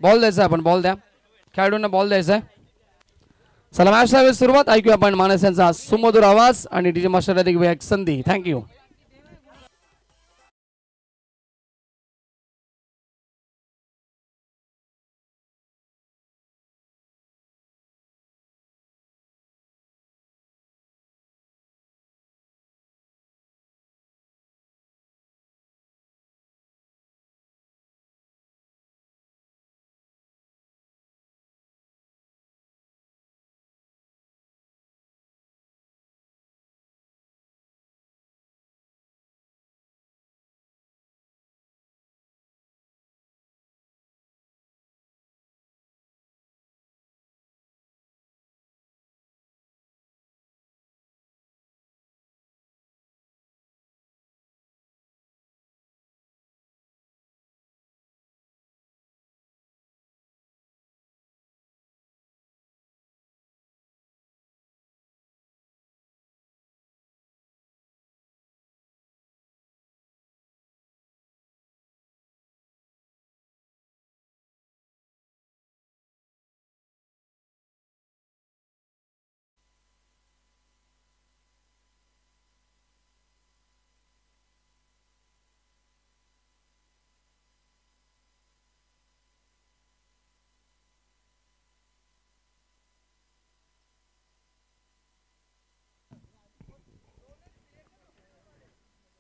Ball द्यायचा आपण ball द्या खेळाडूंना बॉल द्यायचा चला मॅचला सुरुवात ऐकूया आपण मानस यांचा सुमधुर आवाज आणि डीजे मास्टर अधिक संधी थँक्यू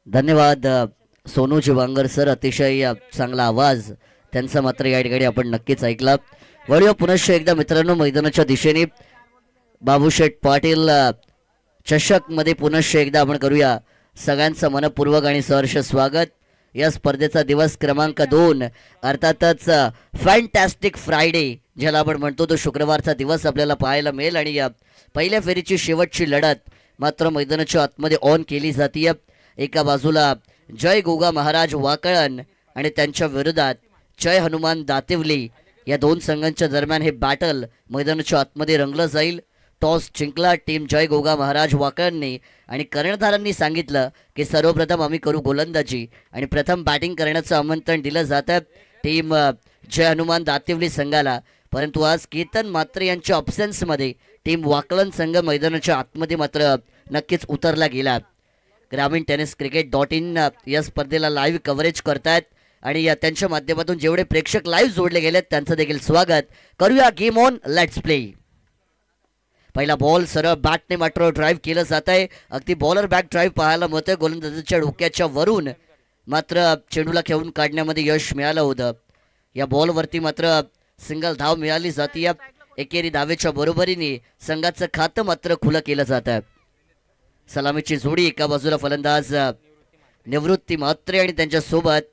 धन्यवाद सोनू जिवांगर सर अतिशय चांगला आवाज त्यांचा मात्र या ठिकाणी आपण नक्कीच ऐकला वळूया पुनश्च एकदा मित्रांनो मैदानाच्या दिशेने बाबूशेठ पाटील चषक मध्ये पुनश्च एकदा आपण करूया सगळ्यांचं मनपूर्वक आणि सहर्ष स्वागत या स्पर्धेचा दिवस क्रमांक 2 अर्थातच फॅन्टॅस्टिक फ्रायडे ज्याला आपण म्हणतो तो शुक्रवारचा दिवस आपल्याला पाहायला मिळेल आणि पहिल्या फेरीची शेवटची लढत मात्र मैदानाच्या आतमध्ये ऑन केली जाते एका बाजूला जय गोगा महाराज वाकळण आणि त्यांच्या विरोधात जय हनुमान दातिवली या दोन संघांच्या दरम्यान हे बॅटल मैदानाच्या आतमध्ये रंगलं जाईल टॉस जिंकला टीम जय गोगा महाराज वाकळणने आणि कर्णधारांनी सांगितलं की सर्वप्रथम आम्ही करू गोलंदाजी आणि प्रथम बॅटिंग करण्याचं आमंत्रण दिलं जातं टीम जय हनुमान दातिवली संघाला परंतु आज केतन म्हात्रे यांच्या ऑप्शन्समध्ये टीम वाकलन संघ मैदानाच्या आतमध्ये मात्र नक्कीच उतरला गेला ग्रामीण टेनिस क्रिकेट.in या स्पर्धेला लाईव्ह कव्हरेज करतायत आणि त्यांच्या माध्यमातून जेवढे प्रेक्षक लाईव्ह जोडले गेलेत त्यांचं देखील स्वागत करूया गेम ऑन लेट्स प्ले पहिला बॉल सरळ बॅटने मात्र ड्राईव्ह केलं जात आहे अगदी बॉलर बॅक ड्राईव्ह पाहायला मिळतोय गोलंदाजाच्या डोक्याच्या वरून मात्र चेंडूला खेळून काढण्यामध्ये यश मिळालं होतं या बॉलवरती मात्र सिंगल धाव मिळाली जाते एकेरी धावेच्या बरोबरीने संघाचं खातं मात्र खुलं केलं जात आहे सलामीची जोडी एका बाजूला फलंदाज निवृत्ती म्हात्रे आणि त्यांच्या सोबत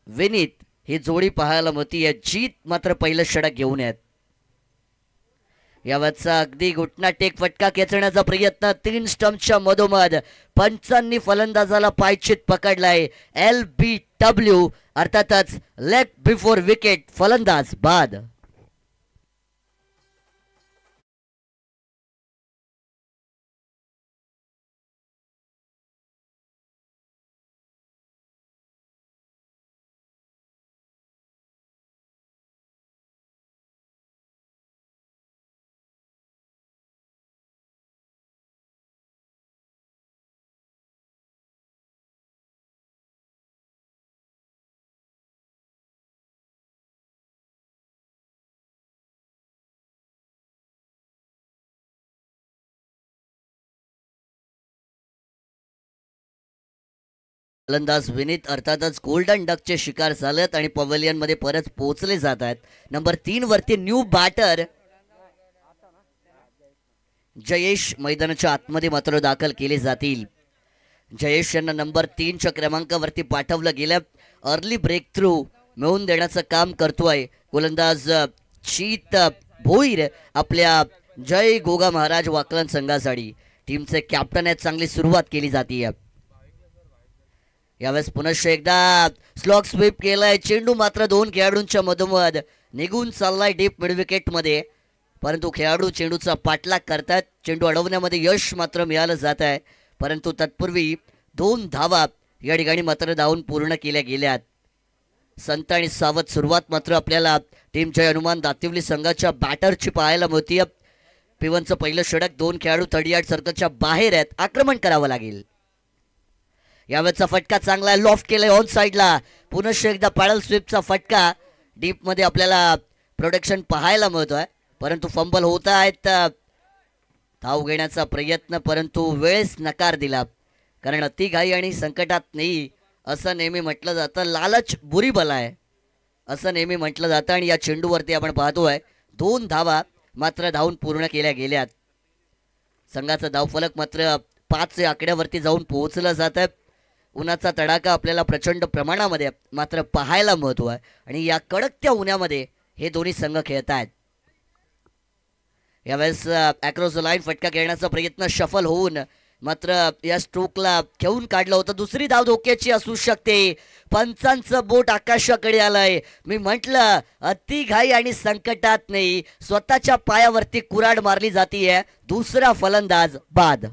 विनीत ही जोडी पाहायला मिळते जीत मात्र पहिलं षटक घेऊन आहेत यावरचा अगदी घुटना टेक फटका खेचण्याचा प्रयत्न 3 स्टंपच्या मधोमध पंचांनी फलंदाजाला पायचीत पकडलाय LBW अर्थातच लेग बिफोर विकेट फलंदाज बाद फलंदाज विनीत अर्थातच गोल्डन डकचे शिकार झालेत आणि पवेलियन मध्ये परत पोहोचले जात आहेत नंबर 3 वरती न्यू बॅटर जयेश मैदानाच्या आतमध्ये मात्र दाखल केले जातील जयेश यांना नंबर 3 च्या क्रमांकावरती पाठवलं गेलं अर्ली ब्रेक थ्रू मिळवून देण्याचं काम करतोय गोलंदाज शीत भोईर आपल्या जय गोगा महाराज वाकलन संघासाठी टीमचे कॅप्टन आहेत चांगली सुरुवात केली जाते यावेळेस पुनश्च एकदा स्लॉग स्वीप केलाय चेंडू मात्र 2 खेळाडूंच्या मधोमध निघून चाललाय डीप मिड विकेट मध्ये परंतु खेळाडू चेंडूचा पाठलाग करतात चेंडू अडवण्यामध्ये यश मात्र मिळालं जात आहे परंतु तत्पूर्वी 2 धावा या ठिकाणी मात्र धावून पूर्ण केल्या गेल्यात संत आणि सावध सुरुवात मात्र आपल्याला टीम जय हनुमान दातिवली संघाच्या बॅटरची पाहायला मिळते. पिवनचं पहिलं षटक, 2 खेळाडू 38 सर्कलच्या बाहेर आहेत, आक्रमण करावं लागेल. यावेळेचा फटका चांगला लॉफ्ट केलाय ऑन साईडला. पुनश्च एकदा पॅडल स्वीपचा फटका. डीप मध्ये आपल्याला प्रोटेक्शन पाहायला मिळतोय, परंतु फंबल होत आहेत. धाव घेण्याचा प्रयत्न, परंतु वेळेस नकार दिला. कारण अतिघाई आणि संकटात नाही असं नेहमी म्हटलं जातं. लालच बुरी बला आहे असं नेहमी म्हटलं जातं. आणि या चेंडूवरती आपण पाहतोय 2 धावा मात्र धावून पूर्ण केल्या गेल्यात. संघाचा धावफलक मात्र 5 आकड्यावरती जाऊन पोहोचलं जात आहे. उन्हाचा तडाखा आपल्याला प्रचंड प्रमाणामध्ये मात्र पाहायला मिळतोय आणि या कडकत्या उन्हामध्ये हे दोन्ही संघ खेळत आहेत. यावेळेस अक्रॉस द लाईन फटका खेळण्याचा प्रयत्न शफल होऊन मात्र या स्ट्रोकला घेऊन काढलं होतं. दुसरी धाव धोक्याची असू शकते. पंचांचं बोट आकाशाकडे आलंय. मी म्हटलं अतिघाई आणि संकटात नाही, स्वतःच्या पायावरती कुऱ्हाड मारली जातीये. दुसरा फलंदाज बाद.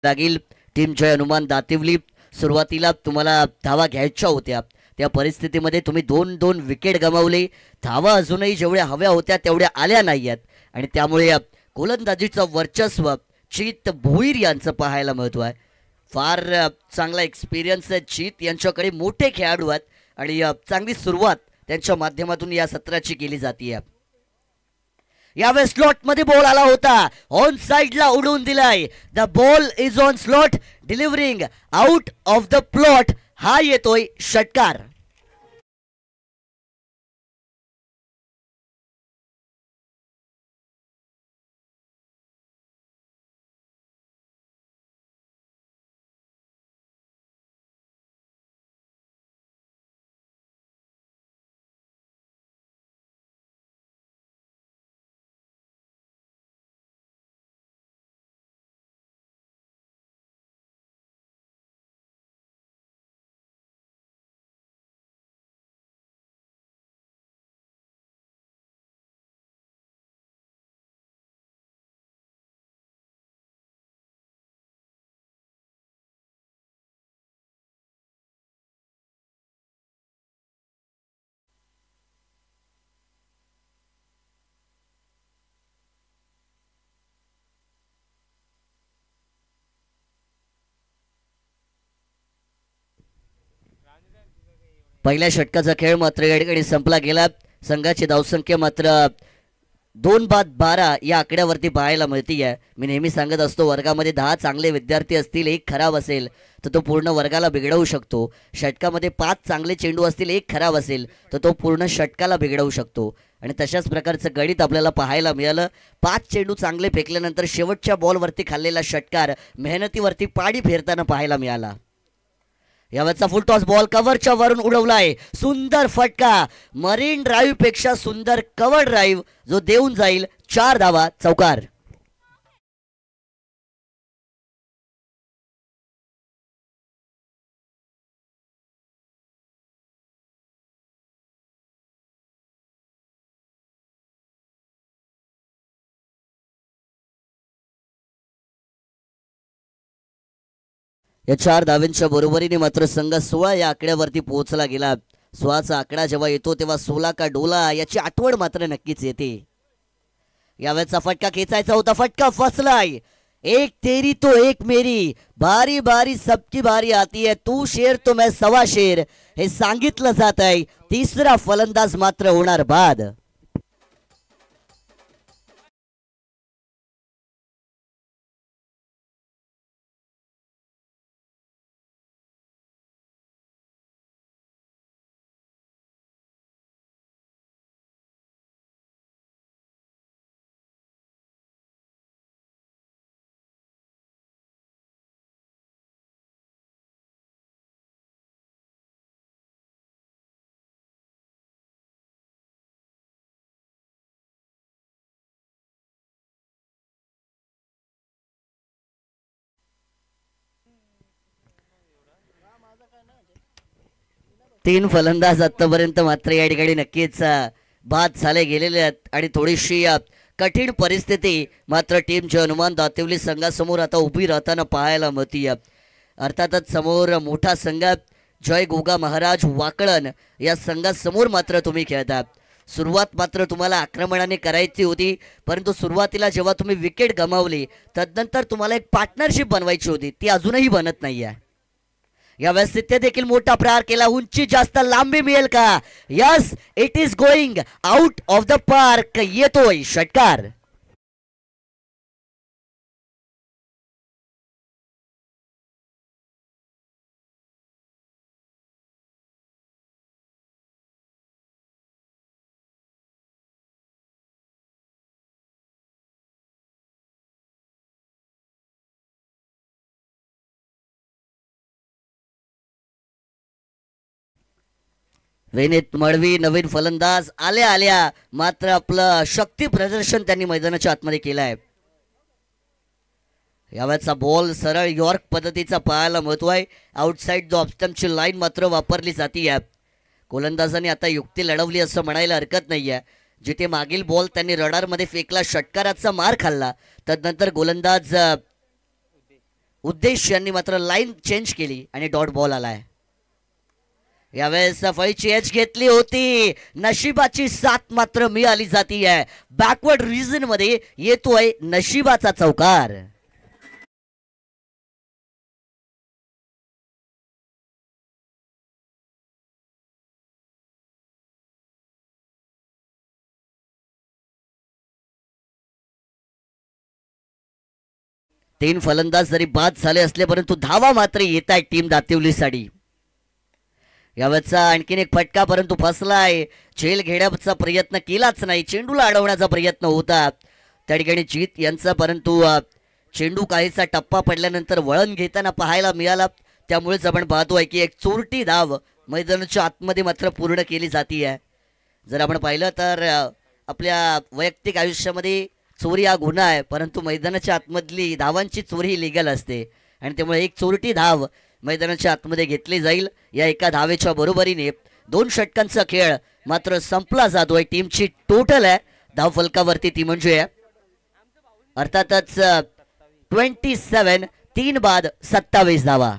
लागील टीम जय हनुमान दातिवली. सुरुवातीला तुम्हाला धावा घ्यायच्या होत्या, त्या परिस्थितीमध्ये तुम्ही 2-2 विकेट गमावले. धावा अजूनही जेवढ्या हव्या होत्या तेवढ्या आल्या नाही आहेत आणि त्यामुळे गोलंदाजीचं वर्चस्व चित भोईर यांचं पाहायला मिळतोय. फार चांगला एक्सपिरियन्स आहे चित यांच्याकडे, मोठे खेळाडू आहेत आणि चांगली सुरुवात त्यांच्या माध्यमातून या सत्राची केली जाते. यावेळेस स्लॉट मध्ये बॉल आला होता, ऑन साइडला उडवून दिलाय. The ball is on slot, delivering out of the plot. हा येतोय षटकार. पहिल्या षटकाचा खेळ मात्र या ठिकाणी संपला गेला. संघाची धावसंख्या मात्र 2-12 या आकड्यावरती पाहायला मिळतीये. मी नेहमी सांगत असतो, वर्गामध्ये 10 चांगले विद्यार्थी असतील, 1 खराब असेल तर तो पूर्ण वर्गाला बिघडवू शकतो. षटकामध्ये 5 चांगले चेंडू असतील, 1 खराब असेल तर तो पूर्ण षटकाला बिघडवू शकतो. आणि तशाच प्रकारचं गणित आपल्याला पाहायला मिळालं. 5 चेंडू चांगले फेकल्यानंतर शेवटच्या बॉलवरती खाल्लेला षटकार मेहनतीवरती पाडी फेरताना पाहायला मिळाला. यावेळेचा फुल टॉस बॉल कव्हरच्या वरून उडवलाय. सुंदर फटका, मरीन ड्राईव्ह पेक्षा सुंदर कव्हर ड्राईव्ह जो देऊन जाईल 4 धावा, चौकार. या 4 धाव्यांच्या बरोबरीने मात्र संघ 16 या आकड्यावरती पोहोचला गेला. 16चा आकडा जेव्हा येतो तेव्हा 16 का डोला याची आठवण मात्र नक्कीच येते. यावेळेचा फटका खेचायचा होता, फटका फसलाय. एक तेरी तो एक मेरी, बारी बारी सबकी बारी आती है, तू शेर तो मैं सवा शेर हे सांगितलं जात आहे. तिसरा फलंदाज मात्र होणार बाद. तीन फलंदाज आतापर्यंत मात्र या ठिकाणी नक्कीच बाद झाले गेलेले आहेत आणि थोडीशी कठीण परिस्थिती मात्र टीम हनुमान दातिवली संघासमोर आता उभी राहताना पाहायला मिळते. अर्थातच समोर मोठा संघ जय गोगा महाराज वाकळण या संघासमोर मात्र तुम्ही खेळता. सुरुवात मात्र तुम्हाला आक्रमणाने करायची होती, परंतु सुरुवातीला जेव्हा तुम्ही विकेट गमावली तदनंतर तुम्हाला एक पार्टनरशिप बनवायची होती, ती अजूनही बनत नाहीये. यावेळेस तिथे देखील मोठा प्रहार केला. उंची जास्त लांबी मिळेल का? Yes, it is going out of the park. येतोय षटकार. विनीत मळवी नवीन फलंदाज आल्या आल्या मात्र आपलं शक्ती प्रदर्शन त्यांनी मैदानाच्या आतमध्ये केलं आहे. यावेळेचा बॉल सरळ यॉर्क पद्धतीचा पाहायला महत्व आहे. आउटसाइड द ऑप्स्टमची लाईन मात्र वापरली जाते. गोलंदाजांनी आता युक्ती लढवली असं म्हणायला हरकत नाहीये. जिथे मागील बॉल त्यांनी रडारमध्ये फेकला, षटकाराचा मार खाल्ला, तदनंतर गोलंदाज उद्देश यांनी मात्र लाईन चेंज केली आणि डॉट बॉल आलाय. यावेळेस सफाईची एच घेतली होती, नशिबाची साथ मात्र मिळाली जातीये. बॅकवर्ड रिजन मध्ये येतोय नशिबाचा चौकार. तीन फलंदाज जरी बाद झाले असले परंतु धावा मात्र येत आहे टीम दातिवलीसाठी. यावेळेचा आणखीन एक फटका परंतु फसलाय. झेल घेण्याचा प्रयत्न केलाच नाही, चेंडूला अडवण्याचा प्रयत्न होता त्या ठिकाणी जीत यांचा, परंतु चेंडू काहीसा टप्पा पडल्यानंतर वळण घेताना पाहायला मिळाला. त्यामुळेच आपण पाहतोय की एक चोरटी धाव मैदानाच्या आतमध्ये मात्र पूर्ण केली जाते. जर आपण पाहिलं तर आपल्या वैयक्तिक आयुष्यामध्ये चोरी हा गुन्हा आहे, परंतु मैदानाच्या आतमधली धावांची चोरी लिगल असते आणि त्यामुळे एक चोरटी धाव मैदानाच्या आतमध्ये घेतली जाईल. या एका धावेच्या बरोबरीने दोन षटकांचा खेळ मात्र संपला जातोय. टीमची टोटल आहे धाव फलकावरती ती म्हणजे अर्थातच 27, 3 बाद 27 धावा.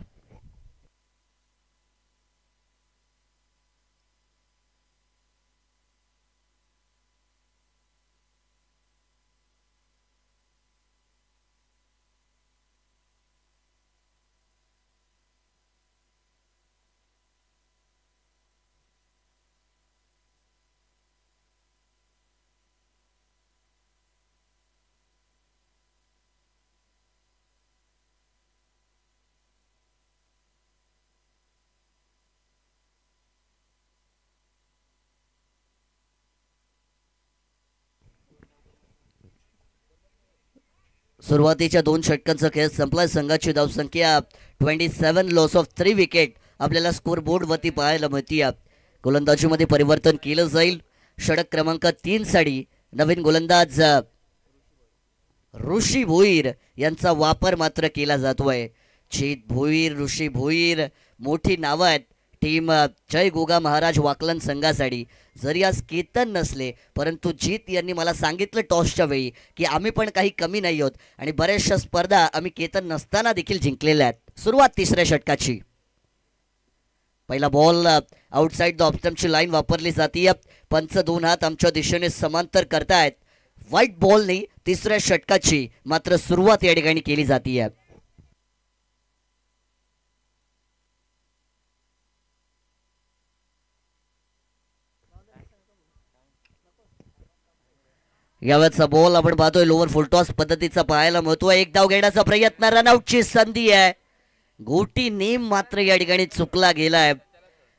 सुरुवातीच्या दोन षटकांचा खेळ संपला. संघाची धावसंख्या 27, लॉस ऑफ 3 विकेट आपल्याला स्कोर बोर्ड वरती पाहायला मिळते. गोलंदाजीमध्ये परिवर्तन केलं जाईल. षटक क्रमांक 3 साठी नवीन गोलंदाज ऋषी भोईर यांचा वापर मात्र केला जातोय. जीत भोईर, ऋषी भोईर मोठी नावं आहेत टीम जय गोगा महाराज वाकलन संघासाठी. जरी आज केतन नसले परंतु जीत यांनी मला सांगितलं टॉसच्या वेळी की आम्ही पण काही कमी नाही आहोत आणि बऱ्याचशा स्पर्धा आम्ही केतन नसताना देखील जिंकलेल्या आहेत. सुरुवात तिसऱ्या षटकाची. पहिला बॉल आउटसाइड द ऑप्स्टमची लाईन वापरली जाते. पंच दोन हात आमच्या दिशेने समांतर करतायत. व्हाईट बॉलने तिसऱ्या षटकाची मात्र सुरुवात या ठिकाणी केली जाते. यावेळेचा बॉल आपण पाहतोय लोअर फुलटॉस पद्धतीचा पाहायला मिळतोय. एक धाव घेण्याचा प्रयत्न, रनआउटची संधी आहे. गोटी नेम मात्र या ठिकाणी चुकला गेलाय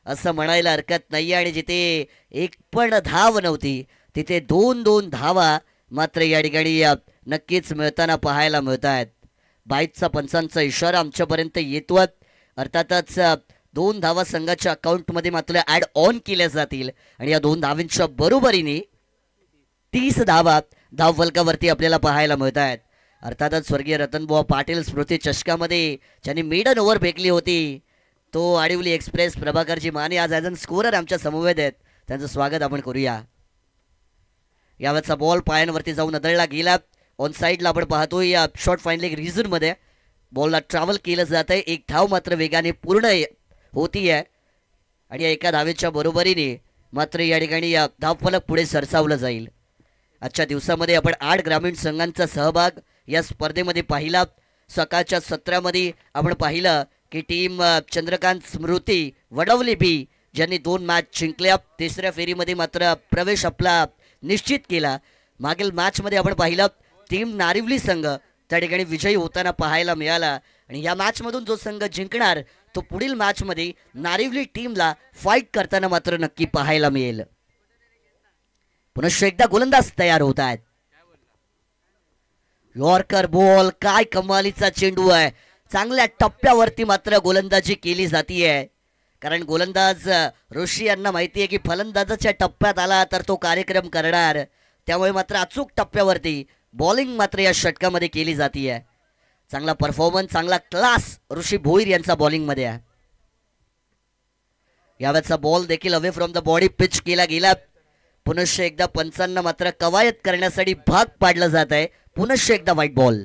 असं म्हणायला हरकत नाही आणि जिथे एक पण धाव नव्हती तिथे 2-2 धावा मात्र या ठिकाणी नक्कीच मिळताना पाहायला मिळत आहेत. 22चा पंचांचा इशारा आमच्यापर्यंत येतोय. अर्थातच 2 धावा संघाच्या अकाउंटमध्ये मात्र ऍड ऑन केल्या जातील आणि या 2 धावांच्या बरोबरीने 30 धावा धाव फलकावरती आपल्याला पाहायला मिळत आहेत. अर्थातच स्वर्गीय रतनबुवा पाटील स्मृती चषकामध्ये ज्यांनी मेडन ओव्हर फेकली होती तो आडिवली एक्सप्रेस प्रभाकरजी माने आज ॲज अन स्कोरर आमच्या समवेत आहेत. त्यांचं स्वागत आपण करूया. यावेळेचा बॉल पायांवरती जाऊन अदळला गेला. ऑन साईडला आपण पाहतोय या शॉर्ट फाईनल रिझनमध्ये बॉलला ट्रॅव्हल केलं जात आहे. एक धाव मात्र वेगाने पूर्ण होती आहे आणि एका धावेच्या बरोबरीने मात्र या ठिकाणी धावफलक पुढे सरसावलं जाईल. आजच्या दिवसामध्ये आपण 8 ग्रामीण संघांचा सहभाग या स्पर्धेमध्ये पाहिला. सकाळच्या सत्रामध्ये आपण पाहिलं की टीम चंद्रकांत स्मृती वडवली बी ज्यांनी 2 मॅच जिंकल्या. तिसऱ्या फेरीमध्ये मात्र प्रवेश आपला निश्चित केला. मागील मॅचमध्ये आपण पाहिलं टीम नारिवली संघ त्या ठिकाणी विजयी होताना पाहायला मिळाला आणि या मॅचमधून जो संघ जिंकणार तो पुढील मॅचमध्ये नारिवली टीमला फाईट करताना मात्र नक्की पाहायला मिळेल. पुन्हा एकदा गोलंदाज तयार होत आहेत. यॉर्कर बॉल, काय कमालीचा चेंडू आहे. चांगल्या टप्प्यावरती मात्र गोलंदाजी केली जातीये कारण गोलंदाज ऋषी यांना माहिती आहे की फलंदाजाच्या टप्प्यात आला तर तो कार्यक्रम करणार. त्यामुळे मात्र अचूक टप्प्यावरती बॉलिंग मात्र या षटकामध्ये केली जातीये. चांगला परफॉर्मन्स, चांगला क्लास ऋषी भोईर यांचा बॉलिंगमध्ये आहे. यावेळेचा बॉल देखील away from the body pitch केला गेला. पुनश्च एकदा पंचांना मात्र कवायत करण्यासाठी भाग पाडलं जात आहे. पुनश्च एकदा व्हाईट बॉल.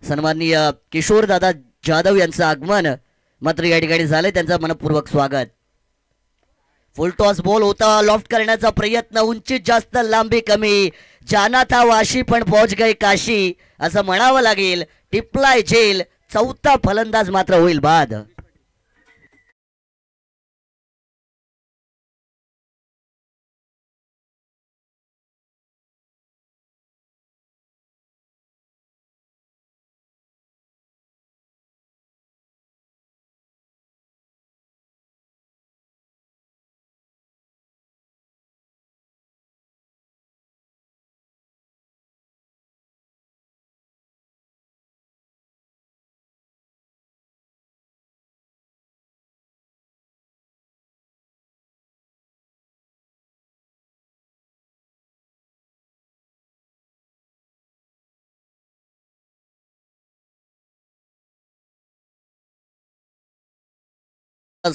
सन्माननीय किशोरदादा जाधव यांचं आगमन मात्र या ठिकाणी झालंय. त्यांचं मनपूर्वक स्वागत. फुल टॉस बॉल होता. लॉफ्ट करण्याचा प्रयत्न, उंची जास्त लांबी कमी. जाना था वाशी पण पहुंच गए काशी असं म्हणावं लागेल. टिपलाय जेल. चौथा फलंदाज मात्र होईल बाद.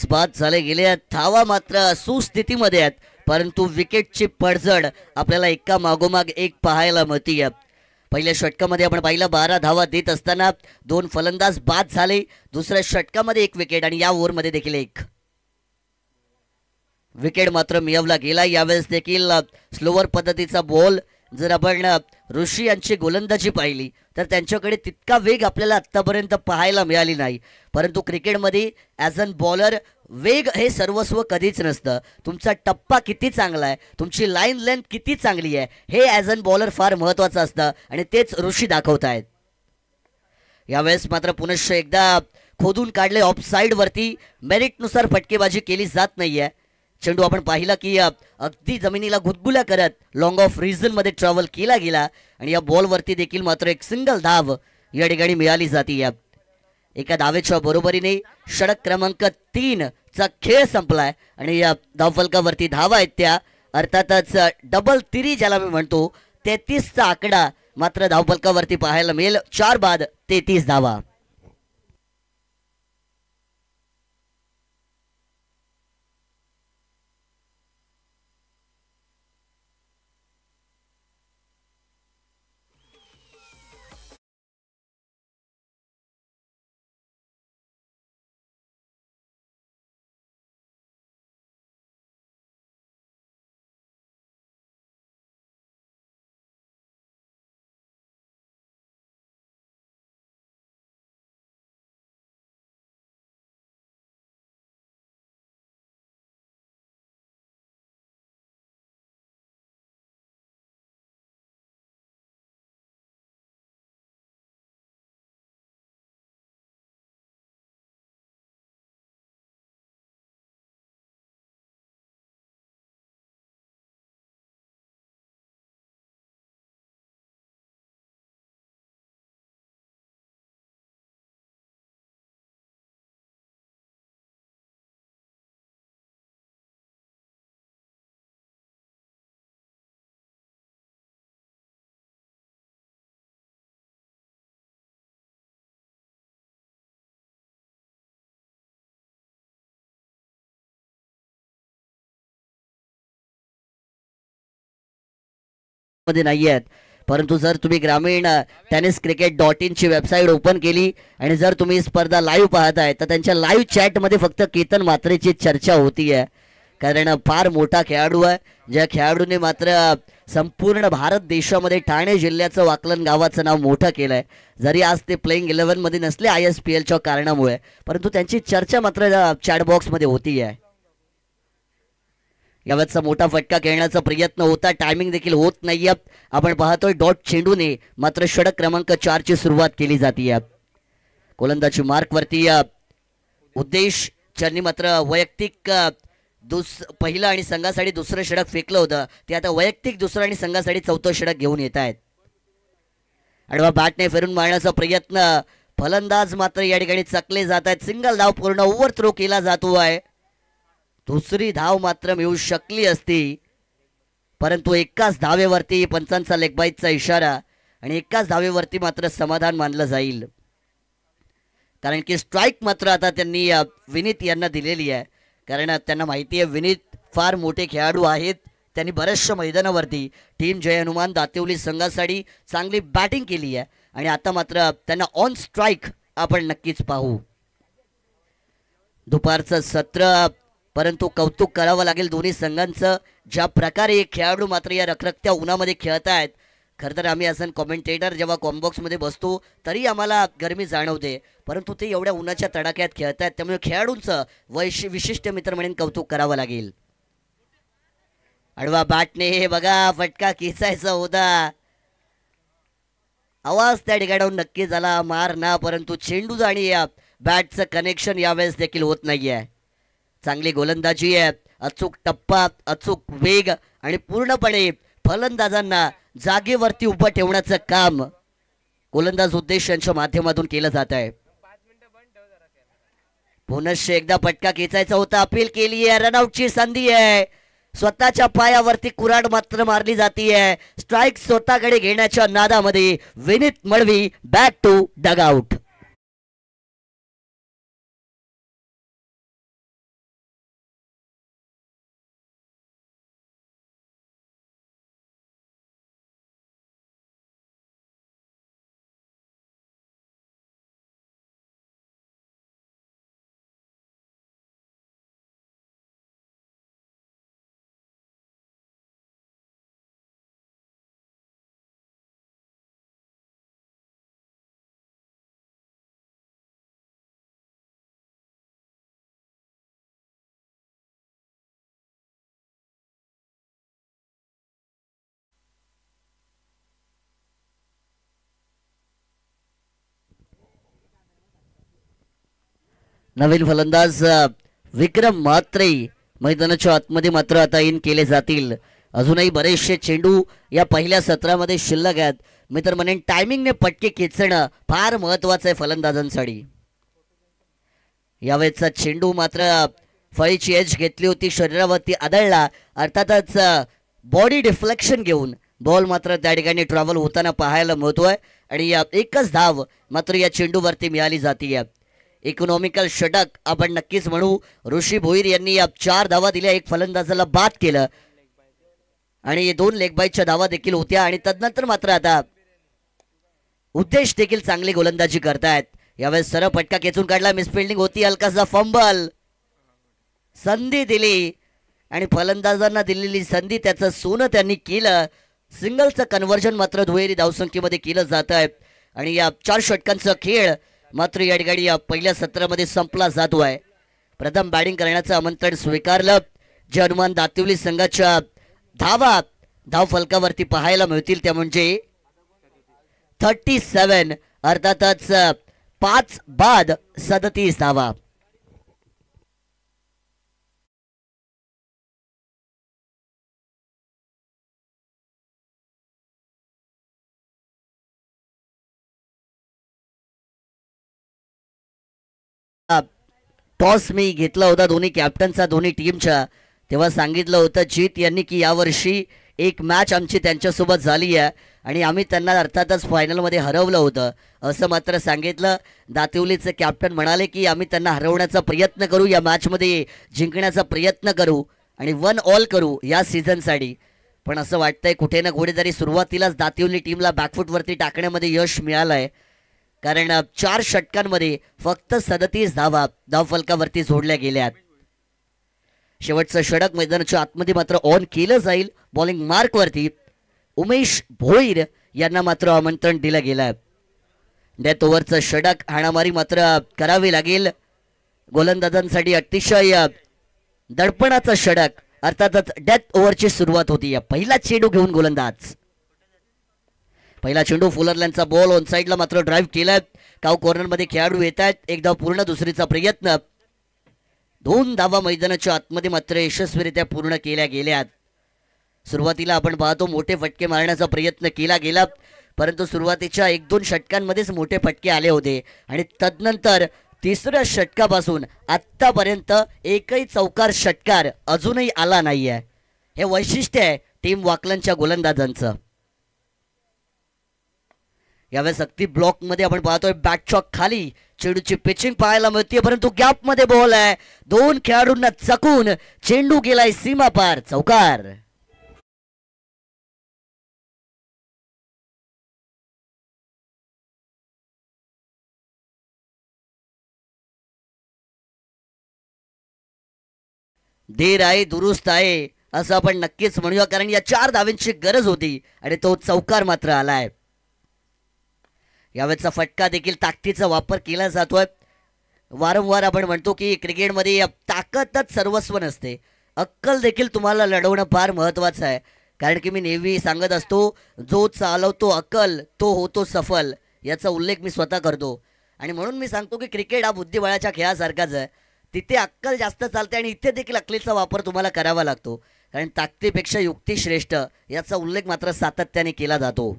बाद झाले गेले. धावा मात्र सुस्थितीमध्ये आहेत परंतु विकेटची पडझड आपल्याला एका मागोमाग एक पाहायला मिळते. पहिल्या षटकामध्ये आपण पाहिलं 12 धावा देत असताना 2 फलंदाज बाद झाले. दुसऱ्या षटकामध्ये 1 विकेट आणि या ओव्हरमध्ये देखील 1 विकेट मात्र मिळवला गेला. यावेळेस देखील स्लोवर पद्धतीचा बॉल. जर आपण ऋषी यांची गोलंदाजी पाहिली तर त्यांच्याकडे तितका वेग आपल्याला आत्तापर्यंत पाहायला मिळाली नाही. परंतु क्रिकेटमध्ये ॲज अन बॉलर वेग हे सर्वस्व कधीच नसतं. तुमचा टप्पा किती चांगला आहे, तुमची लाईन लेंथ किती चांगली आहे हे ॲज अन बॉलर फार महत्त्वाचं असतं आणि तेच ऋषी दाखवत आहेत. यावेळेस मात्र पुनश्च एकदा खोदून काढले ऑफ साईडवरती. मेरिटनुसार फटकेबाजी केली जात नाहीये. चेंडू आपण पाहिला की अगदी जमिनीला गुदगुल्या करत लॉंग ऑफ रिझन मध्ये ट्रॅव्हल केला गेला आणि या बॉलवरती देखील मात्र एक सिंगल धाव या ठिकाणी मिळाली जाते. एका धावेच्या बरोबरीने षटक क्रमांक 3 चा खेळ संपलाय आणि या धावफलकावरती धावा आहेत त्या अर्थातच डबल तिरी ज्याला मी म्हणतो 33 चा आकडा मात्र धावफलकावरती पाहायला मिळेल. 4 बाद 33 धावा. मध्ये नाही आहेत, परंतु जर तुम्ही ग्रामीण टेनिस क्रिकेट .in ची वेबसाईट ओपन केली आणि जर तुम्ही स्पर्धा लाईव्ह पाहताय तर त्यांच्या लाईव्ह चॅटमध्ये फक्त केतन म्हात्रेची चर्चा होती आहे. कारण फार मोठा खेळाडू आहे, ज्या खेळाडूने मात्र संपूर्ण भारत देशामध्ये ठाणे जिल्ह्याचं वाकलन गावाचं नाव मोठं केलं आहे. जरी आज ते प्लेइंग 11 मध्ये नसले ISPLच्या कारणामुळे, परंतु त्यांची चर्चा मात्र चॅटबॉक्समध्ये होती आहे. यावेळेचा मोठा फटका खेळण्याचा प्रयत्न होता, टायमिंग देखील होत नाहीये. आपण पाहतोय डॉट चेंडूने मात्र षटक क्रमांक 4 ची सुरुवात केली जाते. गोलंदाजी मार्कवरती उद्देश ज्यांनी मात्र वैयक्तिक पहिलं आणि संघासाठी दुसरं षटक फेकलं होतं, ते आता वैयक्तिक दुसरं आणि संघासाठी चौथं षटक घेऊन येत आहेत. आडवा बॅटने फिरून मारण्याचा प्रयत्न, फलंदाज मात्र या ठिकाणी चकले जात आहेत. सिंगल धाव पूर्ण, ओव्हर थ्रो केला जातो आहे. दुसरी धाव मात्र मिळू शकली असती, परंतु एकाच धावेवरती पंचांचा लेगबाईटचा इशारा आणि एकाच धावेवरती मात्र समाधान मानलं जाईल. कारण की स्ट्राईक मात्र आता त्यांनी विनीत यांना दिलेली आहे. कारण त्यांना माहिती आहे विनीत फार मोठे खेळाडू आहेत. त्यांनी बऱ्याचशा मैदानावरती टीम जय हनुमान दातिवली संघासाठी चांगली बॅटिंग केली आहे आणि आता मात्र त्यांना ऑन स्ट्राईक आपण नक्कीच पाहू. दुपारचं सत्र, परंतु कौतुक करावं लागेल दोन्ही संघांचं, ज्या प्रकारे खेळाडू मात्र या रखरखत्या उन्हामध्ये खेळत आहेत. खरं तर आम्ही ॲज अन कॉमेंटेटर जेव्हा कॉम्बॉक्समध्ये बसतो तरी आम्हाला गरमी जाणवते, परंतु ते एवढ्या उन्हाच्या तडाख्यात खेळत आहेत, त्यामुळे खेळाडूंचं विशिष्ट मित्र म्हणून कौतुक करावं लागेल. आडवा बॅटने हे बघा फटका खेचायचा होता, आवाज त्या ठिकाणाहून नक्की झाला, मार ना, परंतु चेंडू आणि बॅटचं कनेक्शन यावेळेस देखील होत नाहीये. चांगली गोलंदाजी आहे, अचूक टप्पा, अचूक वेग आणि पूर्णपणे फलंदाजांना जागेवरती उभं ठेवण्याचं काम गोलंदाज उद्देश यांच्या माध्यमातून केलं जात आहे. पुनश्च एकदा फटका खेचायचा होता, अपील केली आहे, रनआउटची संधी आहे. स्वतःच्या पायावरती कुऱ्हाड मात्र मारली जातीये. स्ट्राईक स्वतःकडे घेण्याच्या नादामध्ये विनीत मळवी बॅक टू डगआउट. नवीन फलंदाज विक्रम म्हात्रे मैदानाच्या आतमध्ये मात्र आता इन केले जातील. अजूनही बरेचसे चेंडू या पहिल्या सत्रामध्ये शिल्लक आहेत. मी तर म्हणेन टायमिंगने पटके खेचणं फार महत्वाचं आहे फलंदाजांसाठी. यावेळेचा चेंडू मात्र फळीची एज घेतली होती, शरीरावरती आदळला, अर्थातच बॉडी डिफ्लेक्शन घेऊन बॉल मात्र त्या ठिकाणी ट्रॅव्हल होताना पाहायला मिळतोय आणि एकच धाव मात्र या चेंडूवरती मिळाली जाते. इकॉनॉमिकल षटक आपण नक्कीच म्हणू. ऋषी भोईर यांनी 4 धावा दिल्या, एक फलंदाजाला बाद केलं आणि 2 लेगबाईटच्या धावा देखील होत्या. आणि तदनंतर मात्र आता उद्देश देखील चांगली गोलंदाजी करतायत. यावेळेस सरळ फटका खेचून काढला, मिसफिल्डिंग होती, हलकासा फंबल, संधी दिली आणि फलंदाजांना दिलेली संधी त्याचं सोनं त्यांनी केलं. सिंगलचं कन्व्हर्जन मात्र दुहेरी धावसंख्येमध्ये केलं जात आहे आणि या 4 षटकांचा खेळ मात्र या ठिकाणी या पहिल्या सत्रामध्ये संपला जातो आहे. प्रथम बॅटिंग करण्याचं आमंत्रण स्वीकारलं. जे हनुमान दातिवली संघाच्या धावा धाव फलकावरती पाहायला मिळतील त्या म्हणजे 37, अर्थातच 5 बाद 37 धावा. टॉस मी घेतला होता दोन्ही कॅप्टनचा, दोन्ही टीमच्या. तेव्हा सांगितलं होतं जीत यांनी की यावर्षी एक मॅच आमची त्यांच्यासोबत झाली आहे आणि आम्ही त्यांना अर्थातच फायनलमध्ये हरवलं होतं असं मात्र सांगितलं. दातिवलीचे कॅप्टन म्हणाले की आम्ही त्यांना हरवण्याचा प्रयत्न करू, या मॅचमध्ये जिंकण्याचा प्रयत्न करू आणि 1 ऑल करू या सीझनसाठी. पण असं वाटतंय कुठे ना कुठेतरी सुरुवातीलाच दातिवली टीमला बॅकफूटवरती टाकण्यामध्ये यश मिळालंय. कारण 4 षटकांमध्ये फक्त 37 धावा धावफलकावरती जोडल्या गेल्यात. शेवटचं षटक मैदानाच्या आतमध्ये मात्र ऑन केलं जाईल. बॉलिंग मार्कवरती उमेश भोईर यांना मात्र आमंत्रण दिलं गेलं. डेथ ओव्हरचं षटक हाणामारी मात्र करावी लागेल. गोलंदाजांसाठी अतिशय दडपणाचं षटक, अर्थातच डेथ ओव्हरची सुरुवात होती. पहिला चेंडू घेऊन गोलंदाज. पहिला चेंडू फुलरलँडचा बॉल ऑन साईडला मात्र ड्राईव्ह केलाय. काव कॉर्नरमध्ये खेळाडू येत आहेत. एक धाव पूर्ण, दुसरीचा प्रयत्न. 2 धावा मैदानाच्या आतमध्ये मात्र यशस्वीरित्या पूर्ण केल्या गेल्यात. सुरुवातीला आपण पाहतो मोठे फटके मारण्याचा प्रयत्न केला गेला, परंतु सुरुवातीच्या 1-2 षटकांमध्येच मोठे फटके आले होते आणि तदनंतर तिसऱ्या षटकापासून आत्तापर्यंत एकही चौकार षटकार अजूनही आला नाहीये. हे वैशिष्ट्य आहे टीम वाकलनच्या गोलंदाजांचं. यावेळेस अगदी ब्लॉकमध्ये आपण पाहतोय बॅटचॉक खाली चेंडूची पिचिंग पाहायला मिळते, परंतु गॅपमध्ये बॉल आहे. 2 खेळाडूंना चकून चेंडू गेलाय सीमा पार. चौकार. देर आहे दुरुस्त आहे असं आपण नक्कीच म्हणूया, कारण या 4 धावांची गरज होती आणि तो चौकार मात्र आलाय. यावेळेचा फटका देखील ताकदीचा वापर केला जातोय. वारंवार आपण म्हणतो की क्रिकेटमध्ये ताकदच सर्वस्व नसते, अक्कल देखील तुम्हाला लढवणं फार महत्त्वाचं आहे. कारण की मी नेहमी सांगत असतो, जो चालवतो अक्कल तो होतो सफल, याचा उल्लेख मी स्वतः करतो. आणि म्हणून मी सांगतो की क्रिकेट हा बुद्धिबळाच्या खेळासारखाच आहे. तिथे अक्कल जास्त चालते आणि इथे देखील अक्कलीचा वापर तुम्हाला करावा लागतो, कारण ताकदीपेक्षा युक्ती श्रेष्ठ याचा उल्लेख मात्र सातत्याने केला जातो.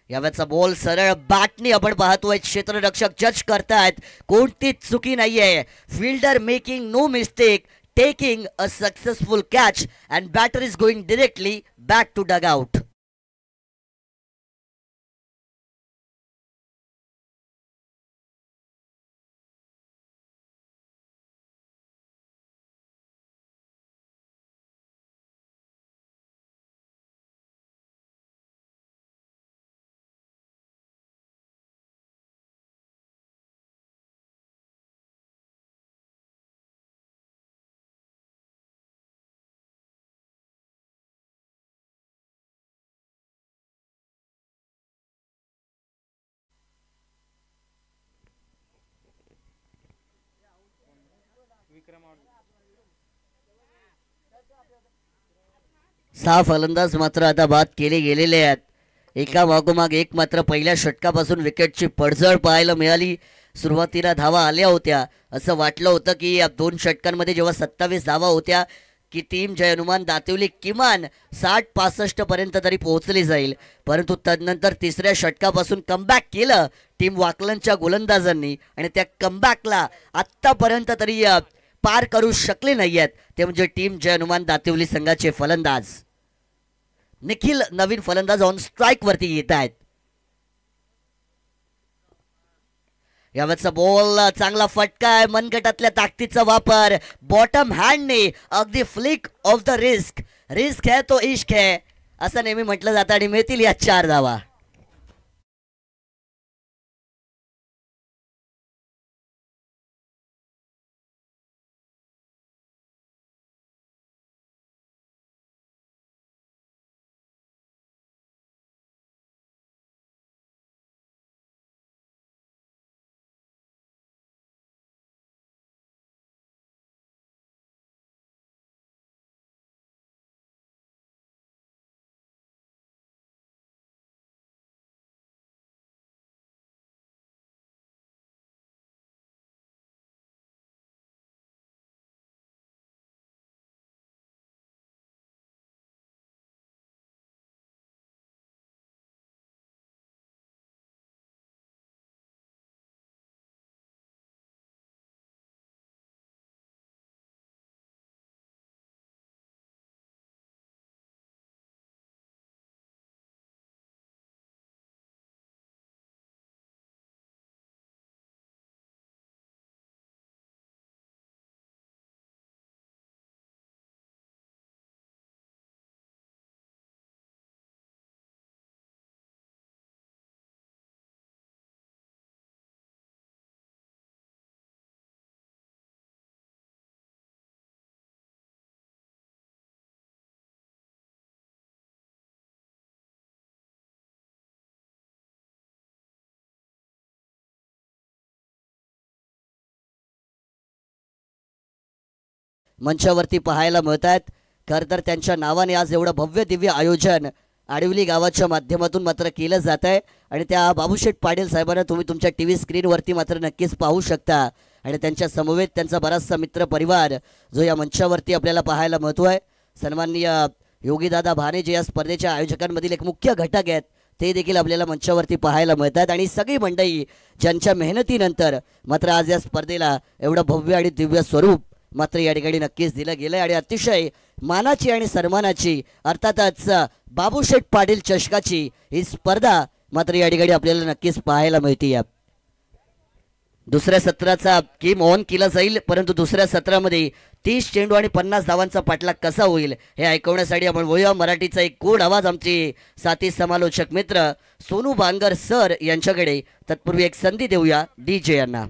यावेळेचा बॉल सरळ बॅटने आपण पाहतोय. क्षेत्ररक्षक जज करतायत, कोणतीच चुकी नाहीये. Fielder making no mistake, taking a successful catch and batter is going directly back to dugout. सहा फलंदाज मात्र आता बाद केले गेलेले आहेत. एका मागोमाग एक मात्र पहिल्या षटकापासून विकेटची पडझड पाहायला मिळाली. सुरुवातीला धावा आल्या होत्या, असं वाटलं होतं की या 2 षटकांमध्ये जेव्हा 27 धावा होत्या की टीम जय हनुमान दातिवली किमान 60-65 पर्यंत तरी पोहोचली जाईल, परंतु तदनंतर तिसऱ्या षटकापासून कमबॅक केलं टीम वाकलनच्या गोलंदाजांनी आणि त्या कमबॅकला आत्तापर्यंत तरी पार करू शकले नाही आहेत. ते म्हणजे टीम जय हनुमान दातिवली संघाचे फलंदाज. निखिल नवीन फलंदाज ऑन स्ट्राईक वरती येत आहेत. यावेळेचा बॉल चांगला फटका आहे, मनगटातल्या ताकदीचा वापर, बॉटम हँडने अगदी flick of the risk. Risk है तो इश्क है असं नेहमी म्हटलं जातं आणि मिळतील या 4 धावा. मंचावरती पाहायला मिळत आहेत. खरं तर त्यांच्या नावाने आज एवढं भव्य दिव्य आयोजन आडिवली गावाच्या माध्यमातून मात्र केलं जात आहे आणि त्या बाबूशेठ पाटील साहेबांना तुम्ही तुमच्या टीव्ही स्क्रीनवरती मात्र नक्कीच पाहू शकता आणि त्यांच्या समवेत त्यांचा बराचसा मित्र परिवार जो या मंचावरती आपल्याला पाहायला मिळतोय. सन्माननीय योगीदादा भाने जे या स्पर्धेच्या आयोजकांमधील एक मुख्य घटक आहेत ते देखील आपल्याला मंचावरती पाहायला मिळतात आणि सगळी मंडळी ज्यांच्या मेहनतीनंतर मात्र आज या स्पर्धेला एवढं भव्य आणि दिव्य स्वरूप मात्र या ठिकाणी नक्कीच दिलं गेलं आणि अतिशय मानाची आणि सन्मानाची अर्थातच बाबूशेठ पाटील चषकाची ही स्पर्धा मात्र या ठिकाणी आपल्याला नक्कीच पाहायला मिळते. दुसऱ्या सत्राचा गेम ऑन केला जाईल परंतु दुसऱ्या सत्रामध्ये 30 चेंडू आणि 50 धावांचा पाठलाग कसा होईल हे ऐकवण्यासाठी आपण वळूया मराठीचा एक गोड आवाज आमचे साथी समालोचक मित्र सोनू बांगर सर यांच्याकडे. तत्पूर्वी एक संधी देऊया DJ यांना.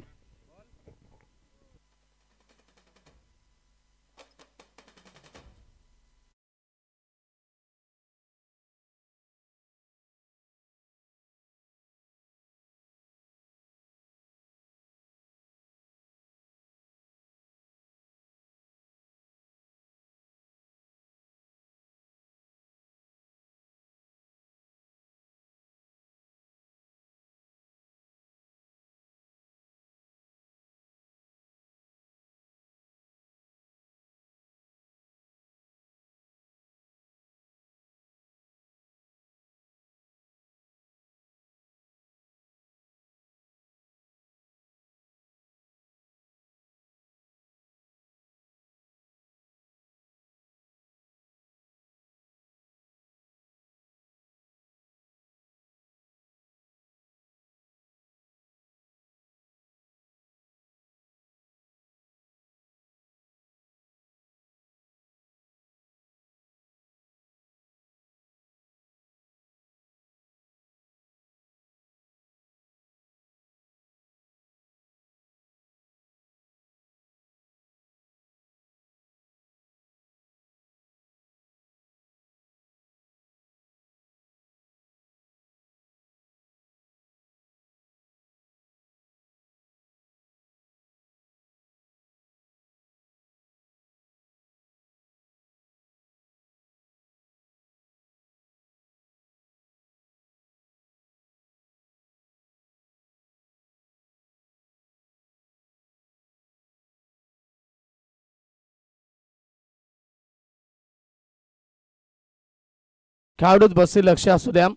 खेळाडूत बसले लक्ष असू द्या.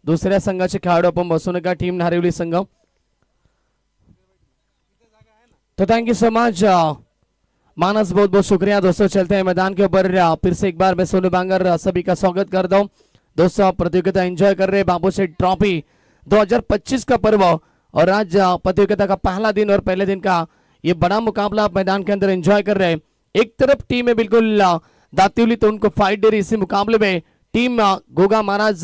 दुसऱ्या संघाचे खेळाडू आपण बसू नका. टीम नारिवली संघ. तो थैंक यू सो मच मानस, बहुत बहुत शुक्रिया दोस्तों. चलते हैं मैदान के ऊपर. फिर से एक बार मैं सोनू बांगर सभी का स्वागत करता हूँ. दोस्तों प्रतियोगिता एंजॉय कर रहे बाबूशेठ ट्रॉफी 2025 का पर्व और आज प्रतियोगिता का पहला दिन और पहले दिन का ये बड़ा मुकाबला आप मैदान के अंदर एंजॉय कर रहे हैं. एक तरफ टीम है बिल्कुल दातिवली, तो उनको फाइट दे रही इसी मुकाबले में टीम गोगा महाराज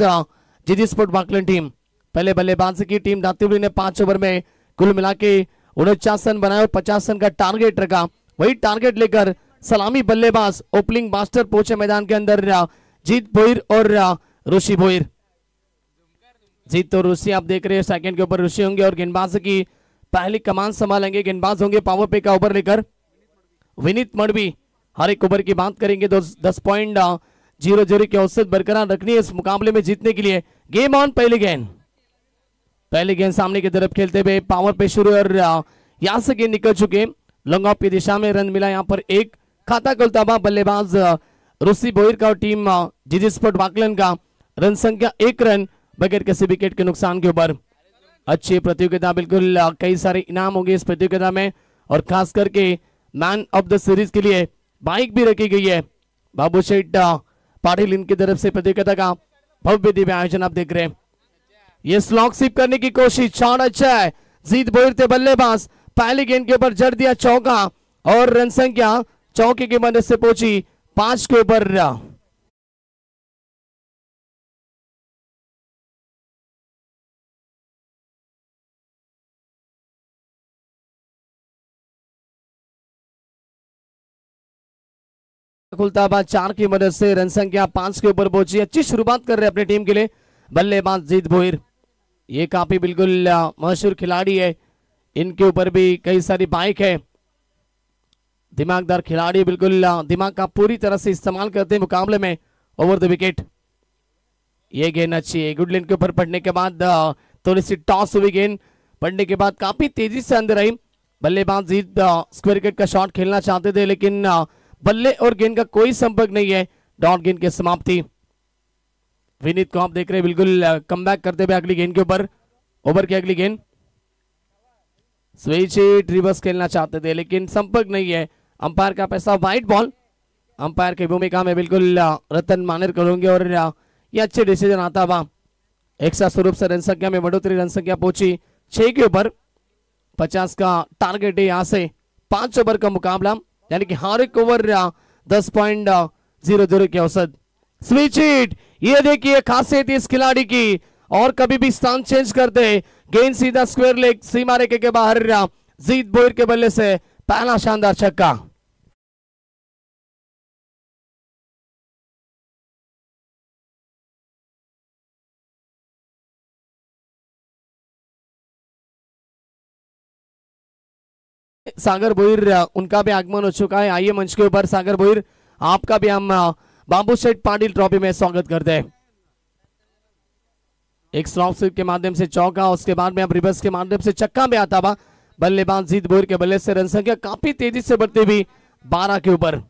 जीजी स्पोर्ट बाकलन टीम. पहले बल्लेबाजी की टीम दातिवली ने 5 ओवर में कुल मिला के 49 रन बनाए और 50 रन का टारगेट रखा. वही टारगेट लेकर सलामी बल्लेबाज ओपनिंग मास्टर पहुंचे मैदान के अंदर जीत भोईर और ऋषि भोईर. जीत तो ऋषि आप देख रहे हैं सेकंड के ऊपर ऋषि होंगे और गेंदबाज की पहली कमान संभालेंगे. गेंदबाज होंगे पावर पे का ओवर लेकर विनीत मड़वी. हर एक ओवर की बात करेंगे. 10.00 की औसत बरकरार रखनी है इस मुकाबले में जीतने के लिए. Game on. पहली गेंद सामने की तरफ खेलते हुए पावर पे शुरू और यहां से गेंद निकल चुके. लॉन्ग ऑफ की दिशा में रन मिला यहां पर एक. खाता खोलता हुआ बल्लेबाज ऋषि भोईर का और टीम जीजी स्पोर्ट वाकलन का. रन संख्या 1 रन बगैर किसी विकेट के नुकसान के ऊपर. अच्छी प्रतियोगिता, बिल्कुल कई सारे इनाम होंगे इस प्रतियोगिता में और खास करके मैन ऑफ द सीरीज के लिए बाइक भी रखी गई है. बाबूशेठ पाटिल इनकी तरफ से प्रतियोगिता का भव्य दिव्य आयोजन आप देख रहे हैं. ये स्लॉग स्वीप करने की कोशिश. शॉट अच्छा है. जीत भोईर थे बल्लेबाज. पहली गेंद के ऊपर जड़ दिया चौका और रन संख्या चौके की मदद से पहुंची 5 के ऊपर. खुलताबाद 4 की मदद से रन संख्या 5 के ऊपर पहुंची. अच्छी शुरुआत कर रहे हैं अपनी टीम के लिए बल्लेबाज जीत भोईर. ये काफी बिल्कुल मशहूर खिलाड़ी है. इनके ऊपर भी कई सारी बाइक है. दिमागदार खिलाड़ी, बिल्कुल दिमाग का पूरी तरह से इस्तेमाल करते हैं मुकाबले में। ओवर द विकेट, ये गेंद अच्छी है, गुड लेन के ऊपर पड़ने के बाद थोड़ी सी टॉस हुई गेंद, पड़ने के बाद काफी तेजी से अंदर आई। बल्लेबाज जीत स्क्वायर विकेट का शॉट खेलना चाहते थे, लेकिन बल्ले और गेंद का कोई संपर्क नहीं है। डॉट गेंद की समाप्ति। विनीत को आप देख रहे हैं बिल्कुल कमबैक करते हुए अगली गेंद के ऊपर। ओवर की अगली गेंद, स्विच हिट रिवर्स खेलना चाहते थे, लेकिन संपर्क नहीं है। अंपायर का पैसा वाइड बॉल। अंपायर की भूमिका में बिल्कुल रतन मानेर करेंगे और ये अच्छे डिसीजन आता हुआ एक्स्ट्रा स्वरूप से रन संख्या में बढ़ोतरी, रन संख्या पहुंची 6 के ऊपर। 50 का टारगेट है यहाँ से 5 ओवर का मुकाबला, यानी कि हर एक ओवर 10.00 के औसत। स्विच हिट, ये देखिए खासियत इस खिलाड़ी की, और कभी भी स्थान चेंज करते, गेंद सीधा स्क्वायर लेग सीमा रेखे के बाहर। जीत बोयर के बल्ले से पहला शानदार छक्का। सागर बोहिर उनका भी आगमन हो चुका है। आइए मंच के ऊपर सागर बोहिर, आपका भी हम बाबू सेठ पाटिल ट्रॉफी में स्वागत करते हैं। एक स्लॉप स्वीप के माध्यम से चौका, उसके बाद में अब रिवर्स के माध्यम से चक्का में आता हुआ। बल्लेबाज जीत बोहिर के बल्ले से रन संख्या काफी तेजी से बढ़ती हुई 12 के ऊपर।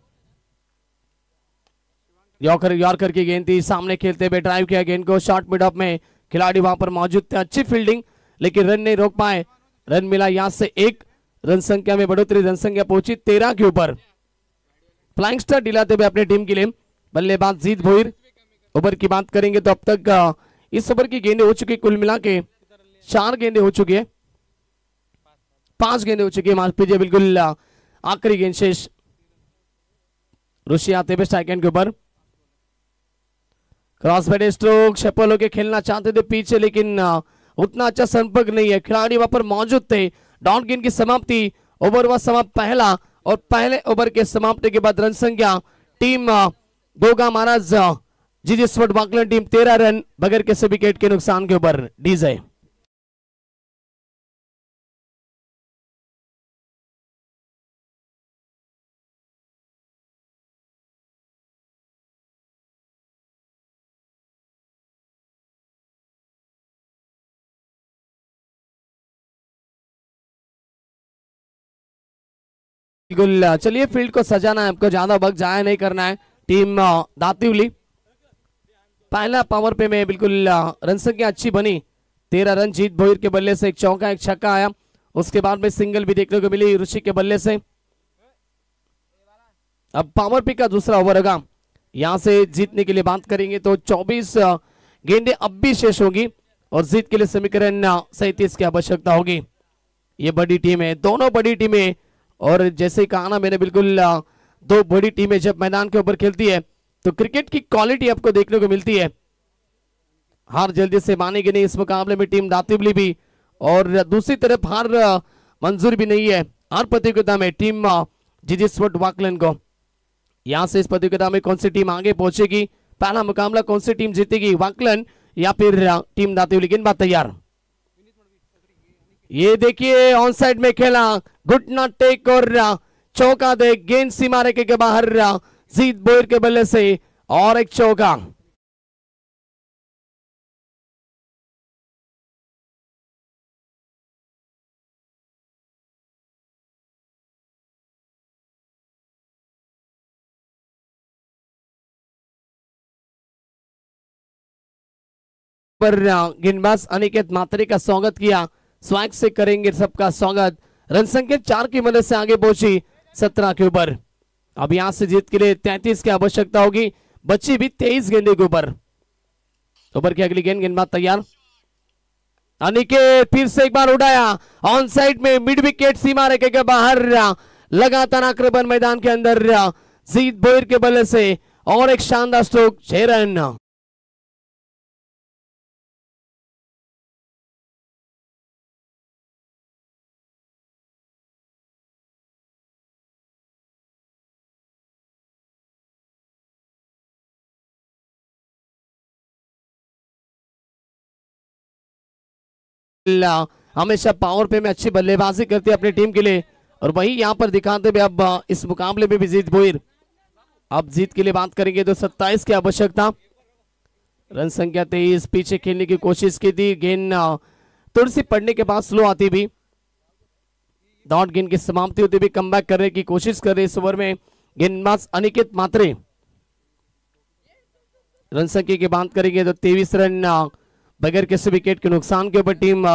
यॉर्कर की गेंद थी, सामने खेलते हुए ड्राइव किया गेंद को, शॉर्ट मिड ऑफ में खिलाड़ी वहां पर मौजूद थे, अच्छी फील्डिंग, लेकिन रन नहीं रोक पाए। रन मिला यहां से 1, रन संख्या में बढ़ोतरी, रन संख्या पहुंची 13 के ऊपर। फ्लाइंग स्टार दिलाते हुए अपने टीम के लिए बल्लेबाज जीत भोईर। ओवर की बात करेंगे तो अब तक इस ओवर की गेंदें हो चुकी, कुल मिला के 4 गेंदें हो चुकी है, 5 गेंदें हो चुकी है। माफ कीजिए, बिल्कुल आखिरी गेंद शेष। ऋषि आते हुए स्ट्राइक एंड के ऊपर, क्रॉस बैट स्ट्रोक, शफल होके खेलना चाहते थे पीछे, लेकिन उतना अच्छा संपर्क नहीं है, खिलाड़ी वहां पर मौजूद थे। डॉट गेंद की समाप्ति, ओवर हुआ समाप्त पहला, और पहले ओवर के समाप्ति के बाद रन संख्या टीम गोगा महाराज जीजी स्पोर्ट वाकलन टीम 13 रन बगैर किसी विकेट के नुकसान के ऊपर। डीजे बिल्कुल, चलिए फील्ड को सजाना है, आपको ज्यादा वक्त जाया नहीं करना है। टीम दातिवली पहला पावर पे में बिल्कुल रन संख्या अच्छी बनी, 13 रन जीत भोईर के बल्ले से, एक चौका एक छक्का आया, उसके बाद में सिंगल भी देखने को मिली ऋषि के बल्ले से। अब पावर पिक का दूसरा ओवर होगा, यहां से जीतने के लिए बात करेंगे तो 24 गेंदें अब भी शेष होगी, और जीत के लिए समीकरण 37 की आवश्यकता होगी। ये बड़ी टीम है, दोनों बड़ी टीमें, और जैसे कहा ना मैंने, बिल्कुल 2 बड़ी टीमें जब मैदान के ऊपर खेलती है तो क्रिकेट की क्वालिटी आपको देखने को मिलती है। हार जल्दी से मानेगी नहीं इस मुकाबले में टीम दातिवली भी, और दूसरी तरफ हार मंजूर भी नहीं है हर प्रतियोगिता में टीम जीजी स्पोर्ट वाकलन को। यहां से इस प्रतियोगिता में कौन सी टीम आगे पहुंचेगी, पहला मुकाबला कौन सी टीम जीतेगी, वाकलन या फिर टीम दातिवली। गेंदबाज तैयार, ये देखिए ऑन साइड में खेला, गुड नॉट टेक, और चौका दे, गेंद सीमा रेखे के बाहर जीत बोयर के बल्ले से, और एक चौका। पर गेंदबाज अनिकेत मात्रे का स्वागत किया, स्वैग से करेंगे सबका स्वागत। रन संख्या 4 की मदद से आगे पहुंची 17 के ऊपर। अब यहां से जीत के लिए 33 की आवश्यकता होगी, बच्ची भी 23 गेंदे के ऊपर। ओवर की अगली गेंद, गेंदबाज तैयार, अनिकेत फिर से एक बार उड़ाया, ऑन साइड में मिड विकेट सीमा रेखे के बाहर, लगातार आक्रमण मैदान के अंदर जीत बोयर के बल्ले से, और एक शानदार स्ट्रोक, 6 रन। हमेशा पावर पे में अच्छी बल्लेबाजी करती है अपनी टीम के लिए, और वही यहाँ पर दिखाते हुए अब इस मुकाबले में भी जीत भोईर अब जीत के लिए बात करेंगे तो 27 की आवश्यकता। रन संख्या 23, पीछे खेलने की कोशिश की थी, गेंद थोड़ी सी पड़ने के बाद स्लो आती भी, डॉट गेंद की समाप्ति होती भी कमबैक करने की कोशिश कर रहे इस ओवर में गेंदबाज अनिकेत मात्रे। रन संख्या की बात करेंगे तो 23 रन बगैर किसी विकेट के नुकसान के ऊपर टीम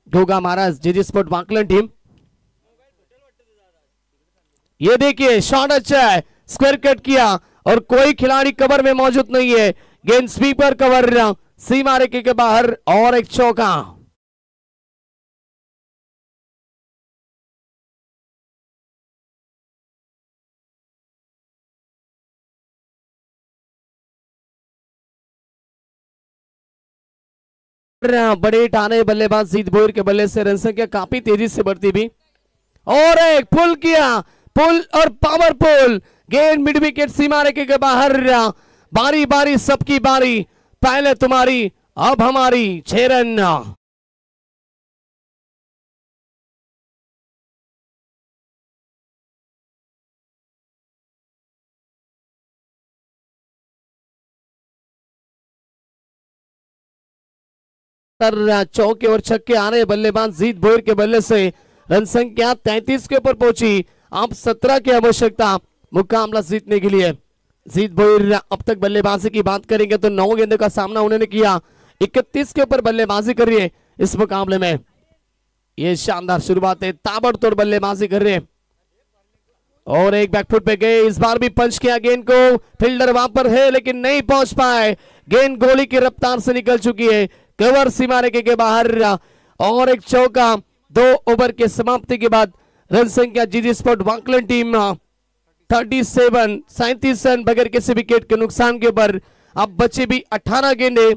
घोगा महाराज जीजी स्पोर्ट वाकलन टीम। ये देखिए शॉट अच्छा है, स्क्वायर कट किया और कोई खिलाड़ी कवर में मौजूद नहीं है, गेंद स्वीपर कवर सीमा रेखे के बाहर और एक चौका। बड़े टाने बल्लेबाज जीत भोईर के बल्ले से रन संख्या काफी तेजी से बढ़ती भी और एक पुल किया, पुल और पावर पुल, गेंद मिड विकेट सीमा रेखे के बाहर। बारी बारी सबकी बारी, पहले तुम्हारी अब हमारी, 6 रन। चौके और छक्के आ रहे बल्लेबाज जीत भोईर के बल्ले से रन संख्या 33 के ऊपर पहुंची। अब 17 की आवश्यकता मुकाबला जीतने के लिए। जीत भोईर अब तक बल्लेबाजी की बात करेंगे तो 9 गेंदों का सामना उन्होंने किया, 31 के ऊपर बल्लेबाजी कर रही है इस मुकाबले में। ये शानदार शुरुआत है, ताबड़तोड़ बल्लेबाजी कर रहे हैं और एक बैकफुट पे गए, इस बार भी पंच किया गेंद को, फील्डर वहां पर है लेकिन नहीं पहुंच पाए, गेंद गोली की रफ्तार से निकल चुकी है, कवर सीमा रेखे के बाहर और एक चौका। 2 ओवर के समाप्ति के बाद रन संख्या जीजी स्पोर्ट वाकलन टीम 37 रन बगैर किसी विकेट के नुकसान के ऊपर। अब बचे भी 18 गेंदे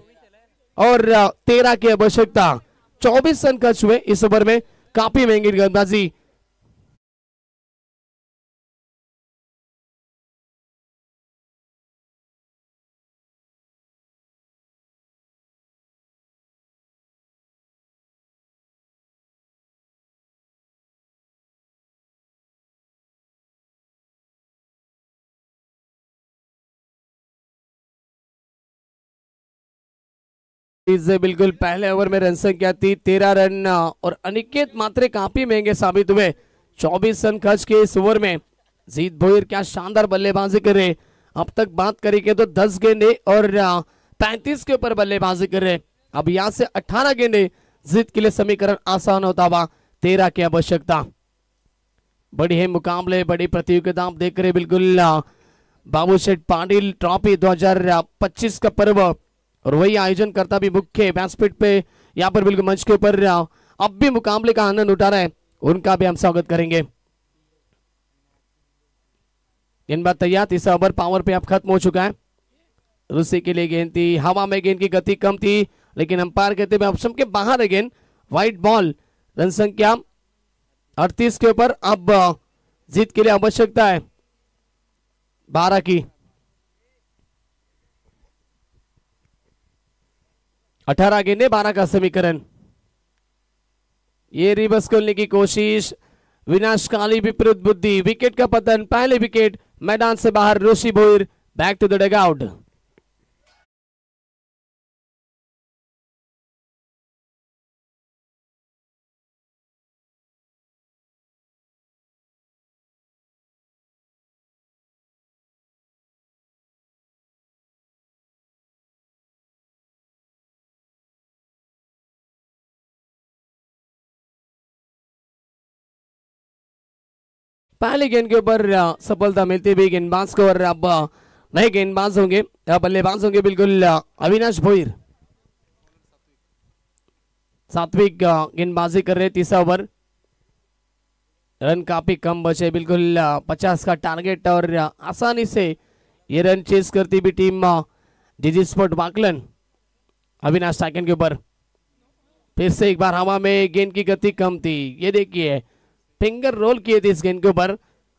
और 13 की आवश्यकता। 24 रन खर्च हुए इस ओवर में, काफी महंगी गेंदबाजी। बिल्कुल पहले ओवर में रन संख्या थी 13 रन और अनिकेत मात्रे काफी महंगे साबित हुए। 24 रन खर्च के इस ओवर में जीत भोईर क्या शानदार बल्लेबाजी कर रहे। अब तक बात करेंगे तो 10 गेंदे और 35 के ऊपर बल्लेबाजी कर रहे। अब यहां से 18 गेंदे जीत के लिए समीकरण आसान होता हुआ। 13 की आवश्यकता। बड़ी है मुकाबले, बड़ी प्रतियोगिता आप देख रहे बिल्कुल बाबू शेठ पाटिल ट्रॉफी 2025 का पर्व और वही आयोजन करता भी मुख्य व्यासपीठ पे यहाँ पर बिल्कुल मंच के ऊपर अब भी मुकाबले का आनंद उठा रहे हैं, उनका भी हम स्वागत करेंगे। गेंदबाज तैयार, तीसरा ओवर पावर पे अब खत्म हो चुका है। रूसी के लिए गेंद थी, हवा में गेंद की गति कम थी लेकिन अंपायर कहते हुए ऑप्शन के बाहर है गेंद, व्हाइट बॉल। रन संख्या 38 के ऊपर अब जीत के लिए आवश्यकता है 12 की। 18 गेंदे 12 का समीकरण। ये रिवर्स खोलने की कोशिश, विनाशकाली विपरीत बुद्धि, विकेट का पतन, पहले विकेट, मैदान से बाहर Rishi Bhoir, back to the dugout. पहली गेंद के ऊपर सफलता मिलती हुई गेंदबाज को और अब नए गेंदबाज होंगे, बल्लेबाज होंगे बिल्कुल अविनाश भोईर। सात्विक गेंदबाजी कर रहे, तीसरा ओवर। रन काफी कम बचे, बिल्कुल 50 का टारगेट और आसानी से ये रन चेस करती भी टीम जीजी स्पोर्ट वाकलन। अविनाश सेकंड के ऊपर, फिर से एक बार हवा में, गेंद की गति कम थी। ये देखिए फिंगर रोल किए थे इस गेंद के ऊपर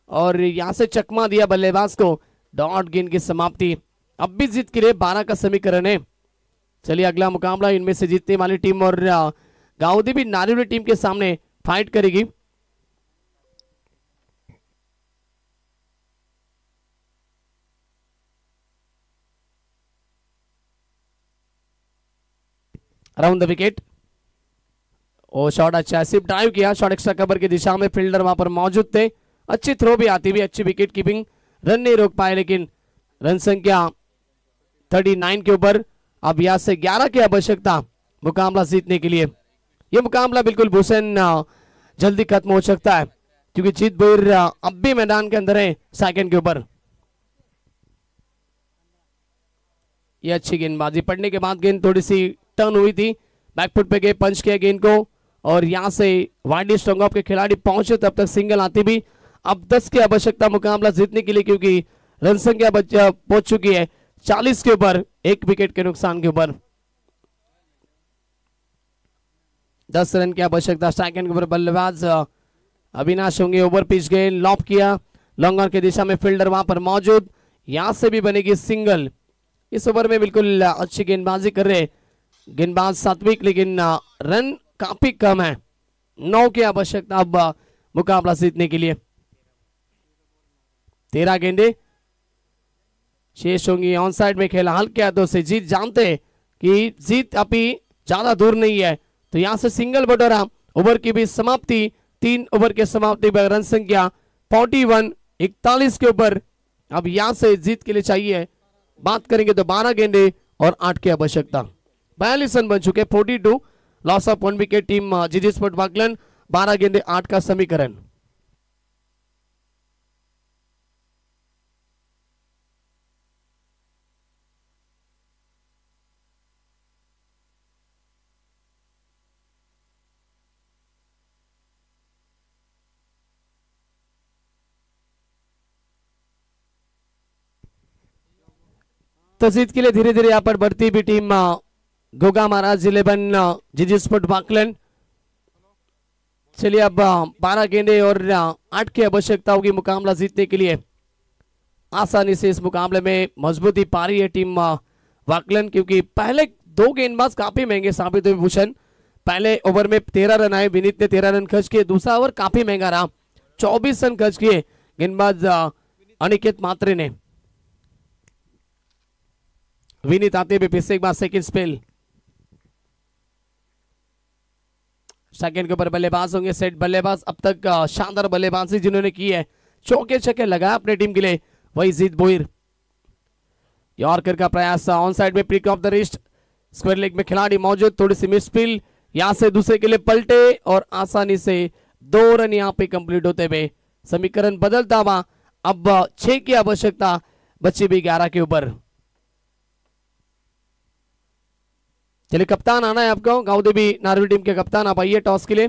और यहां से चकमा दिया बल्लेबाज को, डॉट गेंद की समाप्ति। अब भी जीत के लिए 12 का समीकरण है। चलिए अगला मुकाबला इनमें से जीतने वाली टीम और गाउदी भी नारियोली टीम के सामने फाइट करेगी। Around the wicket. Oh shot अच्छा, सिर्फ ड्राइव किया, शॉट एक्स्ट्रा कवर की दिशा में, फील्डर वहां पर मौजूद थे, अच्छी थ्रो भी आती हुई, अच्छी विकेट कीपिंग, रन नहीं रोक पाए, लेकिन रन संख्या 39 के ऊपर। अब यहां से 11 की आवश्यकता मुकाबला जीतने के लिए। यह मुकाबला बिल्कुल भूषण जल्दी खत्म हो सकता है, क्योंकि जीत भोईर अब भी मैदान के अंदर है सेकंड के ऊपर। ये अच्छी गेंदबाजी पड़ने के बाद गेंद थोड़ी सी टर्न हुई थी, बैकफुट पे गए, पंच किया गेंद को, और यहां से वाइड स्ट्रॉन्ग ऑफ के खिलाड़ी पहुंचे, तब तक सिंगल आती भी। अब 10 की आवश्यकता मुकाबला जीतने के लिए, क्योंकि रन संख्या पहुंच चुकी है 40 के ऊपर, 1 विकेट के नुकसान के ऊपर। 10 रन की आवश्यकता। सेकंड के ऊपर बल्लेबाज अविनाश होंगे, ओवर पिच गए, लॉप किया, लॉन्ग ऑन की दिशा में, फील्डर वहां पर मौजूद, यहां से भी बनेगी सिंगल। इस ओवर में बिल्कुल अच्छी गेंदबाजी कर रहे गेंदबाज सात्विक, लेकिन रन काफी कम है। 9 की आवश्यकता अब मुकाबला जीतने के लिए। 13 गेंदे शेष होंगी। ऑन साइड में खेला हल्के हाथों से, जीत जानते कि जीत अभी ज्यादा दूर नहीं है, तो यहां से सिंगल बटोरा। ओवर की भी समाप्ति, 3 ओवर के समाप्ति पर रन संख्या 41, 41 के ऊपर। अब यहां से जीत के लिए चाहिए, बात करेंगे तो 12 गेंदे और 8 की आवश्यकता। 42 रन बन चुके, 42, लॉस ऑफ 1 विकेट टीम जीजी स्पोर्ट वाकलन। 12 गेंदे 8 का समीकरण। तो जीत के लिए धीरे धीरे यहाँ पर बढ़ती भी टीम गोगा महाराज 11 जीजी स्पोर्ट वाकलन। चलिए अब 12 गेंदे और 8 की आवश्यकता होगी मुकाबला जीतने के लिए। आसानी से इस मुकाबले में मजबूती पा रही है टीम वाकलन, क्योंकि पहले 2 गेंदबाज काफी महंगे साबित हुए भूषण। पहले ओवर में 13 रन आए, विनीत ने 13 रन खर्च किए। दूसरा ओवर काफी महंगा रहा, 24 रन खर्च किए गेंदबाज अनिकेत मात्रे ने। विनीत आते हुए फिर से एक बार सेकंड स्पेल। सेकंड के ऊपर बल्लेबाज होंगे, सेट बल्लेबाज। अब तक शानदार बल्लेबाजी जिन्होंने की है, चौके छक्के लगाया अपने टीम के लिए, वही जीत भोईर। यॉर्कर का प्रयास ऑन साइड में, prick of the wrist, square leg में खिलाड़ी मौजूद, थोड़ी सी मिस फील्ड, यहां से दूसरे के लिए पलटे और आसानी से 2 रन यहां पे कंप्लीट होते हुए समीकरण बदलता हुआ। अब 6 की आवश्यकता बची भी 11 के ऊपर। चलिए कप्तान आना है आपको, गांव देवी नारवी टीम के कप्तान आप आइए टॉस के लिए।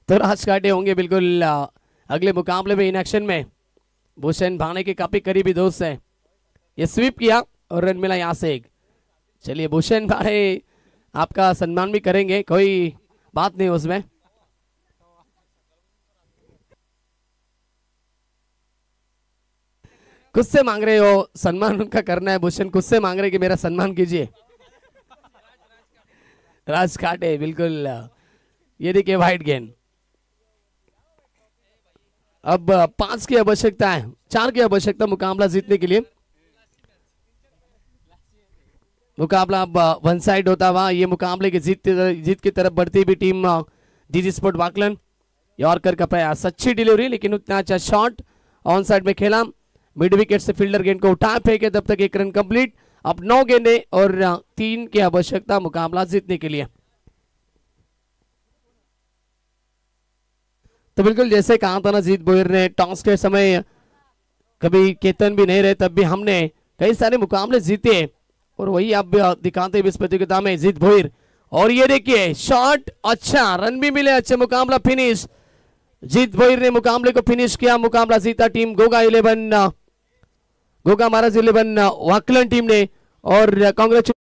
तो राज काटे होंगे बिल्कुल अगले मुकाबले में इन एक्शन में। भूषण भाने के काफी करीबी दोस्त है, ये स्वीप किया और रन मिला यहां से एक। चलिए भूषण भाने आपका सम्मान भी करेंगे, कोई बात नहीं उसमें। खुद से मांग रहे हो, सम्मान उनका करना है। भूषण खुद से मांग रहे कि मेरा सम्मान कीजिए। राज काटे बिल्कुल, ये देखिए वाइड गेंद। अब 5 की आवश्यकता है, 4 की आवश्यकता मुकाबला जीतने के लिए। मुकाबला अब वन साइड होता हुआ ये मुकाबले की जीत की तरफ बढ़ती भी टीम जीजी स्पोर्ट वाकलन। यॉर्कर का प्रयास, अच्छी डिलीवरी लेकिन उतना अच्छा शॉट ऑन साइड में खेला, मिड विकेट से फील्डर गेंद को उठा फेंके, तब तक 1 रन कंप्लीट। अब 9 गेंदे और 3 की आवश्यकता मुकाबला जीतने के लिए। तो बिल्कुल जैसे कहा था ना जीत भोईर ने, टॉस के समय कभी केतन भी नहीं रहे तब भी हमने कई सारे मुकाबले जीते, और वही आप दिखाते इस प्रतियोगिता में जीत भोईर। और ये देखिए शॉट अच्छा, रन भी मिले अच्छे, मुकाबला फिनिश। जीत भोईर ने मुकाबले को फिनिश किया, मुकाबला जीता टीम गोगा 11 गोगा महाराज 11 वाकलन टीम ने। और कांग्रेचुलेशन।